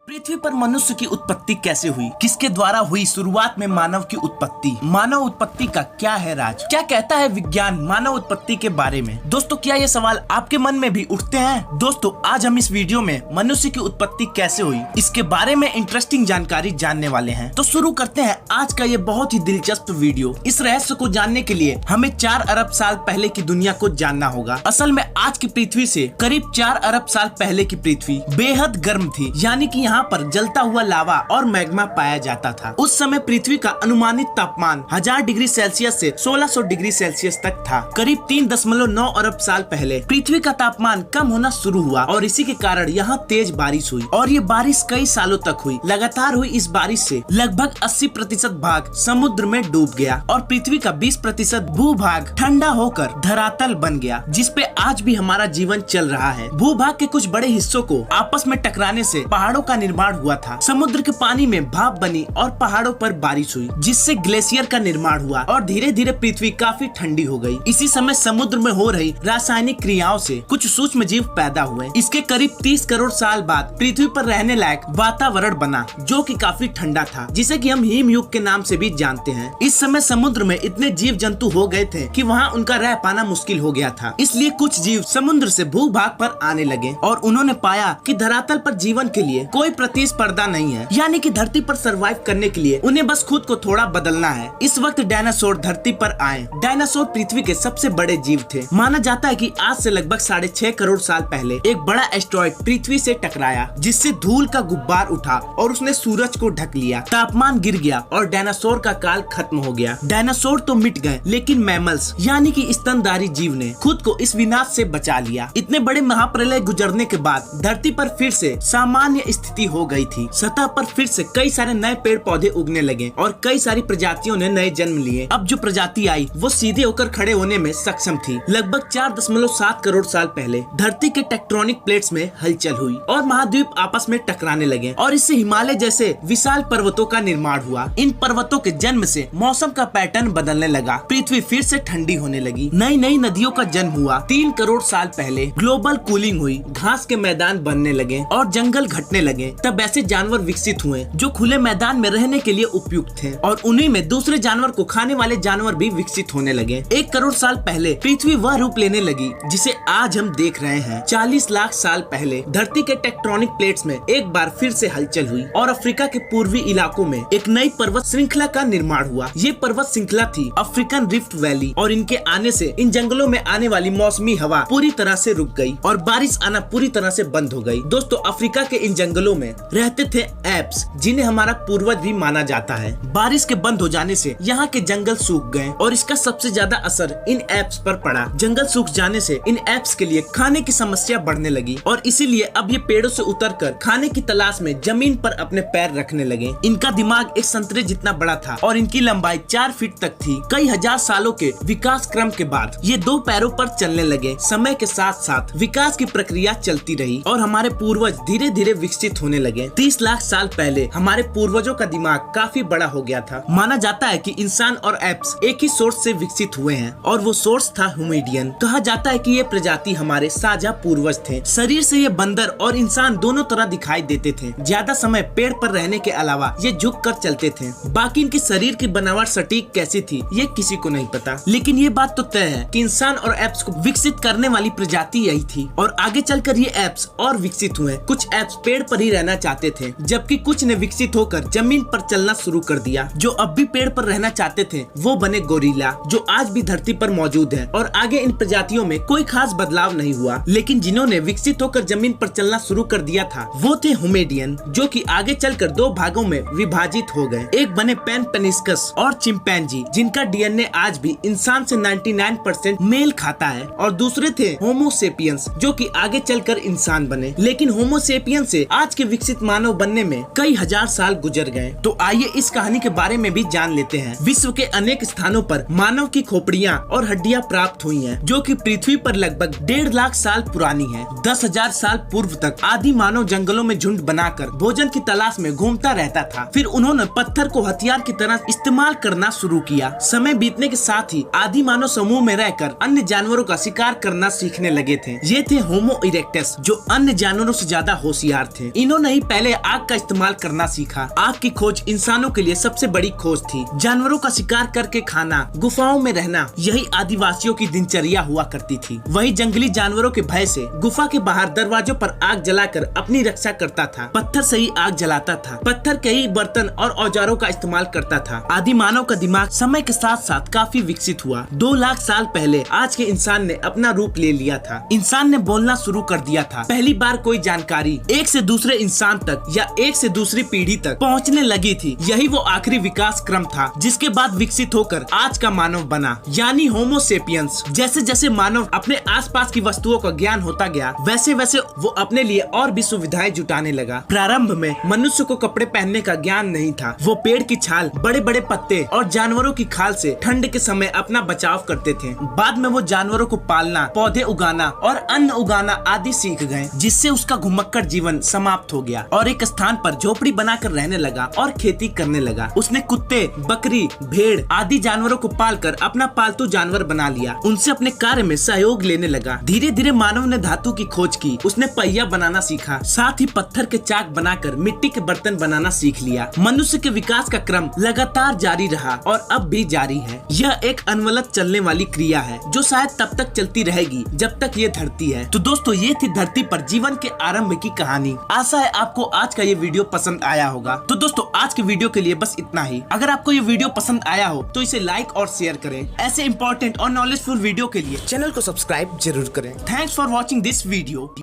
पृथ्वी पर मनुष्य की उत्पत्ति कैसे हुई, किसके द्वारा हुई, शुरुआत में मानव की उत्पत्ति, मानव उत्पत्ति का क्या है राज, क्या कहता है विज्ञान मानव उत्पत्ति के बारे में। दोस्तों, क्या ये सवाल आपके मन में भी उठते हैं? दोस्तों, आज हम इस वीडियो में मनुष्य की उत्पत्ति कैसे हुई इसके बारे में इंटरेस्टिंग जानकारी जानने वाले हैं। तो शुरू करते हैं आज का ये बहुत ही दिलचस्प वीडियो। इस रहस्य को जानने के लिए हमें 4 अरब साल पहले की दुनिया को जानना होगा। असल में आज की पृथ्वी से करीब 4 अरब साल पहले की पृथ्वी बेहद गर्म थी, यानी कि यहाँ पर जलता हुआ लावा और मैग्मा पाया जाता था। उस समय पृथ्वी का अनुमानित तापमान 1000 डिग्री सेल्सियस से 1600 डिग्री सेल्सियस तक था। करीब 3.9 अरब साल पहले पृथ्वी का तापमान कम होना शुरू हुआ और इसी के कारण यहाँ तेज बारिश हुई और ये बारिश कई सालों तक हुई। लगातार हुई इस बारिश से लगभग 80% भाग समुद्र में डूब गया और पृथ्वी का 20% भूभाग ठंडा होकर धरातल बन गया, जिसपे आज भी हमारा जीवन चल रहा है। भूभाग के कुछ बड़े हिस्सों को आपस में टकराने से पहाड़ों का निर्माण हुआ था। समुद्र के पानी में भाप बनी और पहाड़ों पर बारिश हुई, जिससे ग्लेशियर का निर्माण हुआ और धीरे धीरे पृथ्वी काफी ठंडी हो गई। इसी समय समुद्र में हो रही रासायनिक क्रियाओं से कुछ सूक्ष्म जीव पैदा हुए। इसके करीब 30 करोड़ साल बाद पृथ्वी पर रहने लायक वातावरण बना, जो कि काफी ठंडा था, जिसे कि हम हिम युग के नाम से भी जानते हैं। इस समय समुद्र में इतने जीव जंतु हो गए थे कि वहाँ उनका रह पाना मुश्किल हो गया था। इसलिए कुछ जीव समुद्र से भूभाग पर आने लगे और उन्होंने पाया कि धरातल पर जीवन के लिए कोई प्रतिस्पर्धा नहीं है, यानी कि धरती पर सरवाइव करने के लिए उन्हें बस खुद को थोड़ा बदलना है। इस वक्त डायनासोर धरती पर आए। डायनासोर पृथ्वी के सबसे बड़े जीव थे। माना जाता है कि आज से लगभग 6.5 करोड़ साल पहले एक बड़ा एस्टेरॉयड पृथ्वी से टकराया, जिससे धूल का गुब्बार उठा और उसने सूरज को ढक लिया। तापमान गिर गया और डायनासोर का काल खत्म हो गया। डायनासोर तो मिट गए, लेकिन मैमल्स यानी कि स्तनधारी जीव ने खुद को इस विनाश से बचा लिया। इतने बड़े महाप्रलय गुजरने के बाद धरती पर फिर से सामान्य स्थिति हो गई थी। सतह पर फिर से कई सारे नए पेड़ पौधे उगने लगे और कई सारी प्रजातियों ने नए जन्म लिए। अब जो प्रजाति आई वो सीधे होकर खड़े होने में सक्षम थी। लगभग 4.7 करोड़ साल पहले धरती के टेक्टोनिक प्लेट्स में हलचल हुई और महाद्वीप आपस में टकराने लगे और इससे हिमालय जैसे विशाल पर्वतों का निर्माण हुआ। इन पर्वतों के जन्म से मौसम का पैटर्न बदलने लगा। पृथ्वी फिर से ठंडी होने लगी। नई नई नदियों का जन्म हुआ। 3 करोड़ साल पहले ग्लोबल कूलिंग हुई। घास के मैदान बनने लगे और जंगल घटने लगे। तब ऐसे जानवर विकसित हुए जो खुले मैदान में रहने के लिए उपयुक्त थे और उन्हीं में दूसरे जानवर को खाने वाले जानवर भी विकसित होने लगे। 1 करोड़ साल पहले पृथ्वी वह रूप लेने लगी जिसे आज हम देख रहे हैं। 40 लाख साल पहले धरती के टेक्टोनिक प्लेट्स में एक बार फिर से हलचल हुई और अफ्रीका के पूर्वी इलाकों में एक नई पर्वत श्रृंखला का निर्माण हुआ। ये पर्वत श्रृंखला थी अफ्रीकन रिफ्ट वैली और इनके आने से इन जंगलों में आने वाली मौसमी हवा पूरी तरह से रुक गई और बारिश आना पूरी तरह से बंद हो गई। दोस्तों, अफ्रीका के इन जंगलों में रहते थे एप्स, जिन्हें हमारा पूर्वज भी माना जाता है। बारिश के बंद हो जाने से यहाँ के जंगल सूख गए और इसका सबसे ज्यादा असर इन एप्स पर पड़ा। जंगल सूख जाने से इन एप्स के लिए खाने की समस्या बढ़ने लगी और इसीलिए अब ये पेड़ों से उतरकर खाने की तलाश में जमीन पर अपने पैर रखने लगे। इनका दिमाग एक संतरे जितना बड़ा था और इनकी लंबाई 4 फीट तक थी। कई हजार सालों के विकास क्रम के बाद ये 2 पैरों पर चलने लगे। समय के साथ साथ विकास की प्रक्रिया चलती रही और हमारे पूर्वज धीरे धीरे विकसित होने लगे। 30 लाख साल पहले हमारे पूर्वजों का दिमाग काफी बड़ा हो गया था। माना जाता है कि इंसान और एप्स एक ही सोर्स से विकसित हुए हैं और वो सोर्स था होमिडियन। कहा जाता है कि ये प्रजाति हमारे साझा पूर्वज थे। शरीर से ये बंदर और इंसान दोनों तरह दिखाई देते थे। ज्यादा समय पेड़ पर रहने के अलावा ये झुक कर चलते थे। बाकी इनके शरीर की बनावट सटीक कैसी थी ये किसी को नहीं पता, लेकिन ये बात तो तय है कि इंसान और एप्स को विकसित करने वाली प्रजाति यही थी और आगे चलकर ये एप्स और विकसित हुए। कुछ एप्स पेड़ पर ही रहना चाहते थे, जबकि कुछ ने विकसित होकर जमीन पर चलना शुरू कर दिया। जो अब भी पेड़ पर रहना चाहते थे वो बने गोरिल्ला, जो आज भी धरती पर मौजूद है और आगे इन प्रजातियों में कोई खास बदलाव नहीं हुआ। लेकिन जिन्होंने विकसित होकर जमीन पर चलना शुरू कर दिया था वो थे होमिडियन, जो कि आगे चलकर 2 भागों में विभाजित हो गए। एक बने पैन पेनिस्कस और चिंपैंजी, जिनका डीएनए आज भी इंसान से 99% मेल खाता है, और दूसरे थे होमो सेपियंस, जो कि आगे चलकर इंसान बने। लेकिन होमो सेपियंस से आज के विकसित मानव बनने में कई हजार साल गुजर गए। तो आइए इस कहानी के बारे में भी जान लेते हैं। विश्व के अनेक स्थानों पर मानव की खोपड़ियां और हड्डियां प्राप्त हुई हैं, जो कि पृथ्वी पर लगभग 1.5 लाख साल पुरानी हैं। 10,000 साल पूर्व तक आदि मानव जंगलों में झुंड बनाकर भोजन की तलाश में घूमता रहता था। फिर उन्होंने पत्थर को हथियार की तरह इस्तेमाल करना शुरू किया। समय बीतने के साथ ही आदि मानव समूह में रहकर अन्य जानवरों का शिकार करना सीखने लगे थे। ये थे होमो इरेक्टस, जो अन्य जानवरों से ज्यादा होशियार थे। इन्होंने ने ही पहले आग का इस्तेमाल करना सीखा। आग की खोज इंसानों के लिए सबसे बड़ी खोज थी। जानवरों का शिकार करके खाना, गुफाओं में रहना, यही आदिवासियों की दिनचर्या हुआ करती थी। वही जंगली जानवरों के भय से गुफा के बाहर दरवाजों पर आग जलाकर अपनी रक्षा करता था। पत्थर से ही आग जलाता था। पत्थर के ही बर्तन और औजारों का इस्तेमाल करता था। आदि मानव का दिमाग समय के साथ साथ काफी विकसित हुआ। 2 लाख साल पहले आज के इंसान ने अपना रूप ले लिया था। इंसान ने बोलना शुरू कर दिया था। पहली बार कोई जानकारी एक से दूसरे इंसान तक या एक से दूसरी पीढ़ी तक पहुंचने लगी थी। यही वो आखिरी विकास क्रम था जिसके बाद विकसित होकर आज का मानव बना, यानी होमो सेपियंस। जैसे जैसे मानव अपने आसपास की वस्तुओं का ज्ञान होता गया, वैसे वैसे वो अपने लिए और भी सुविधाएं जुटाने लगा। प्रारंभ में मनुष्य को कपड़े पहनने का ज्ञान नहीं था। वो पेड़ की छाल, बड़े बड़े पत्ते और जानवरों की खाल से ठंड के समय अपना बचाव करते थे। बाद में वो जानवरों को पालना, पौधे उगाना और अन्न उगाना आदि सीख गए, जिससे उसका घुमक्कड़ जीवन समाप्त हो गया और एक स्थान पर झोपड़ी बनाकर रहने लगा और खेती करने लगा। उसने कुत्ते, बकरी, भेड़ आदि जानवरों को पालकर अपना पालतू जानवर बना लिया। उनसे अपने कार्य में सहयोग लेने लगा। धीरे धीरे मानव ने धातु की खोज की। उसने पहिया बनाना सीखा, साथ ही पत्थर के चाक बनाकर मिट्टी के बर्तन बनाना सीख लिया। मनुष्य के विकास का क्रम लगातार जारी रहा और अब भी जारी है। यह एक अनवरत चलने वाली क्रिया है जो शायद तब तक चलती रहेगी जब तक ये धरती है। तो दोस्तों, ये थी धरती पर जीवन के आरंभ की कहानी। आशा है आपको आज का ये वीडियो पसंद आया होगा। तो दोस्तों, आज के वीडियो के लिए बस इतना ही। अगर आपको ये वीडियो पसंद आया हो तो इसे लाइक और शेयर करें। ऐसे इंपॉर्टेंट और नॉलेजफुल वीडियो के लिए चैनल को सब्सक्राइब जरूर करें। Thanks for watching this video.